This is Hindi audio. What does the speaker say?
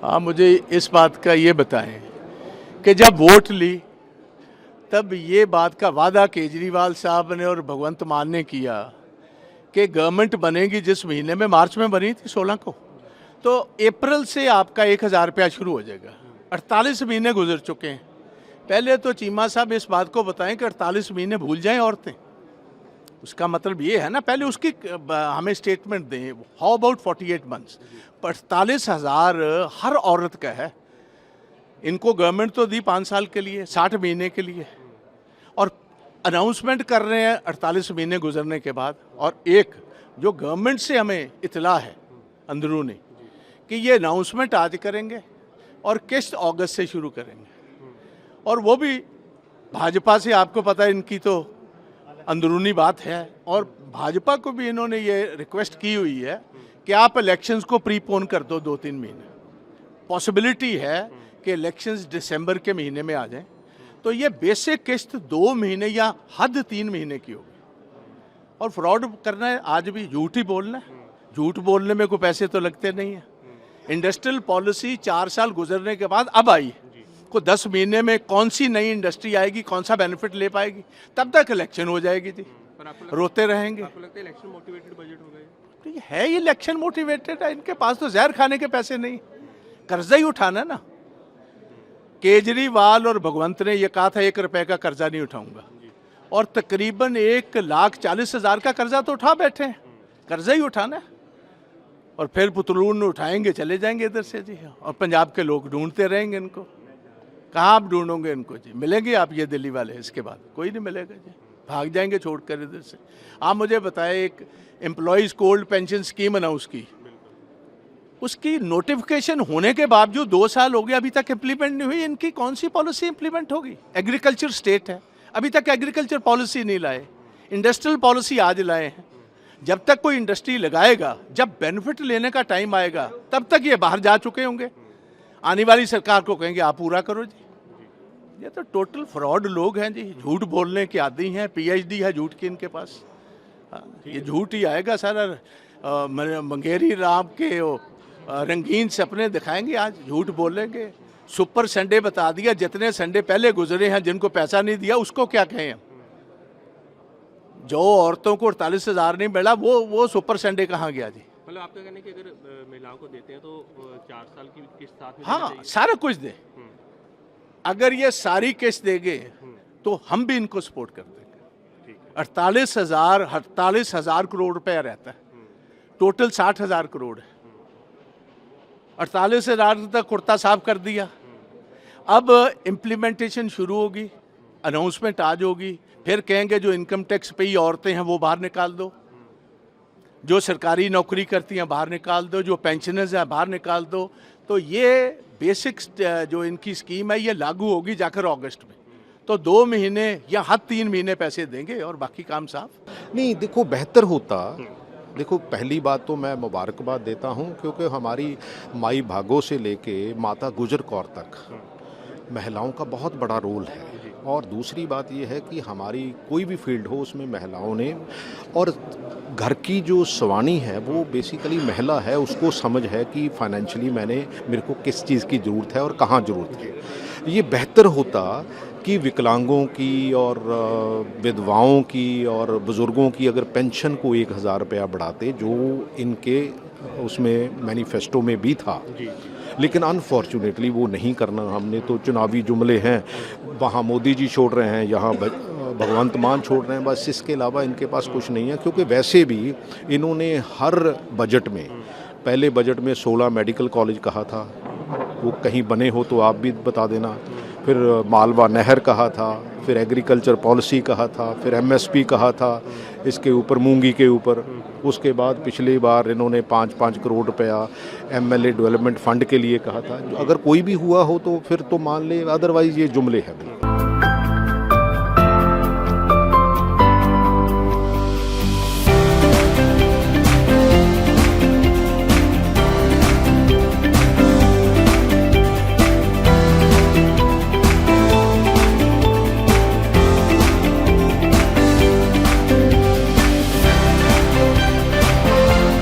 आप मुझे इस बात का ये बताएं कि जब वोट ली तब ये बात का वादा केजरीवाल साहब ने और भगवंत मान ने किया कि गवर्नमेंट बनेगी जिस महीने में, मार्च में बनी थी 16 को, तो अप्रैल से आपका 1,000 रुपया शुरू हो जाएगा। 48 महीने गुजर चुके हैं। पहले तो चीमा साहब इस बात को बताएं कि 48 महीने भूल जाएं औरतें। उसका मतलब ये है ना, पहले उसकी हमें स्टेटमेंट दें। How about 48 months? 48,000 हर औरत का है। इनको गवर्नमेंट तो दी 5 साल के लिए, 60 महीने के लिए, और अनाउंसमेंट कर रहे हैं 48 महीने गुजरने के बाद। और एक जो गवर्नमेंट से हमें इतला है अंदरूनी कि ये अनाउंसमेंट आज करेंगे और किस्त अगस्त से शुरू करेंगे, और वो भी भाजपा से। आपको पता है इनकी तो अंदरूनी बात है, और भाजपा को भी इन्होंने ये रिक्वेस्ट की हुई है कि आप इलेक्शंस को प्रीपोन कर दो 2-3 महीने। पॉसिबिलिटी है कि इलेक्शंस दिसंबर के महीने में आ जाएं, तो ये बेसिक किस्त 2 महीने या हद 3 महीने की होगी। और फ्रॉड करना है आज भी, झूठ ही बोलना है। झूठ बोलने में कोई पैसे तो लगते नहीं है। इंडस्ट्रियल पॉलिसी 4 साल गुजरने के बाद अब आई, को 10 महीने में कौन सी नई इंडस्ट्री आएगी, कौन सा बेनिफिट ले पाएगी, तब तक इलेक्शन हो जाएगी जी। रोते रहेंगे। आपको लगता है इलेक्शन मोटिवेटेड बजट हो गया? तो ये है, ये इलेक्शन मोटिवेटेड है। इनके पास तो जहर खाने के पैसे नहीं, कर्जा ही उठाना ना। केजरीवाल और भगवंत ने ये कहा था 1 रुपए का कर्जा नहीं उठाऊंगा, और तकरीबन 1,40,000 का कर्जा तो उठा बैठे हैं। कर्जा ही उठाना है, और फिर पुतलून उठाएंगे, चले जाएंगे इधर से जी। और पंजाब के लोग ढूंढते रहेंगे इनको। कहाँ आप ढूंढोगे इनको जी? मिलेंगे आप ये दिल्ली वाले? इसके बाद कोई नहीं मिलेगा जी, भाग जाएंगे छोड़कर इधर से। आप मुझे बताएं, एक employees cold pension scheme announce की, उसकी नोटिफिकेशन होने के बावजूद 2 साल हो गए, अभी तक इम्प्लीमेंट नहीं हुई। इनकी कौन सी पॉलिसी इम्प्लीमेंट होगी? एग्रीकल्चर स्टेट है, अभी तक एग्रीकल्चर पॉलिसी नहीं लाए। इंडस्ट्रियल पॉलिसी आज लाए हैं। जब तक कोई इंडस्ट्री लगाएगा, जब बेनिफिट लेने का टाइम आएगा, तब तक ये बाहर जा चुके होंगे। आने वाली सरकार को कहेंगे आप पूरा करो जी। ये तो टोटल फ्रॉड लोग हैं जी, झूठ बोलने के आदी हैं। पीएचडी है झूठ की इनके पास। ये झूठ ही आएगा सारा। मंगेरी राम के रंगीन सपने दिखाएंगे, आज झूठ बोलेंगे। सुपर संडे बता दिया, जितने संडे पहले गुजरे हैं जिनको पैसा नहीं दिया उसको क्या कहें। जो औरतों को 48,000 नहीं मिला, वो सुपर संडे कहाँ गया जी? मतलब आपका कहना है कि अगर महिलाओं को देते हैं तो 4 साल की किस्त साथ में हाँ, सारा कुछ दे। अगर ये सारी किस्त देंगे तो हम भी इनको सपोर्ट कर देंगे। 48,000 करोड़ रुपया रहता है, टोटल 60,000 करोड़ है। 48,000 तक कुर्ता साफ कर दिया। अब इम्प्लीमेंटेशन शुरू होगी, अनाउंसमेंट आज होगी। फिर कहेंगे जो इनकम टैक्स पे ही औरतें हैं वो बाहर निकाल दो, जो सरकारी नौकरी करती हैं बाहर निकाल दो, जो पेंशनर्स हैं बाहर निकाल दो। तो ये बेसिक जो इनकी स्कीम है ये लागू होगी जाकर अगस्त में। तो 2 महीने या हद 3 महीने पैसे देंगे और बाकी काम साफ। नहीं, देखो बेहतर होता। देखो, पहली बात तो मैं मुबारकबाद देता हूं, क्योंकि हमारी माई भागो से लेके माता गुजर कौर तक महिलाओं का बहुत बड़ा रोल है। और दूसरी बात यह है कि हमारी कोई भी फील्ड हो उसमें महिलाओं ने, और घर की जो सवानी है वो बेसिकली महिला है, उसको समझ है कि फाइनेंशियली मेरे को किस चीज़ की ज़रूरत है और कहाँ ज़रूरत है। ये बेहतर होता कि विकलांगों की और विधवाओं की और बुज़ुर्गों की अगर पेंशन को 1,000 रुपया बढ़ाते, जो इनके उसमें मैनिफेस्टो में भी था। लेकिन अनफॉर्चुनेटली वो नहीं करना। हमने तो चुनावी जुमले हैं, वहाँ मोदी जी छोड़ रहे हैं, यहाँ भगवंत मान छोड़ रहे हैं, बस इसके अलावा इनके पास कुछ नहीं है। क्योंकि वैसे भी इन्होंने हर बजट में, पहले बजट में 16 मेडिकल कॉलेज कहा था, वो कहीं बने हो तो आप भी बता देना। फिर मालवा नहर कहा था, फिर एग्रीकल्चर पॉलिसी कहा था, फिर एमएसपी कहा था, इसके ऊपर मूंगी के ऊपर। उसके बाद पिछली बार इन्होंने 5-5 करोड़ रुपया एमएलए डेवलपमेंट फंड के लिए कहा था। अगर कोई भी हुआ हो तो फिर तो मान ले, अदरवाइज़ ये जुमले हैं।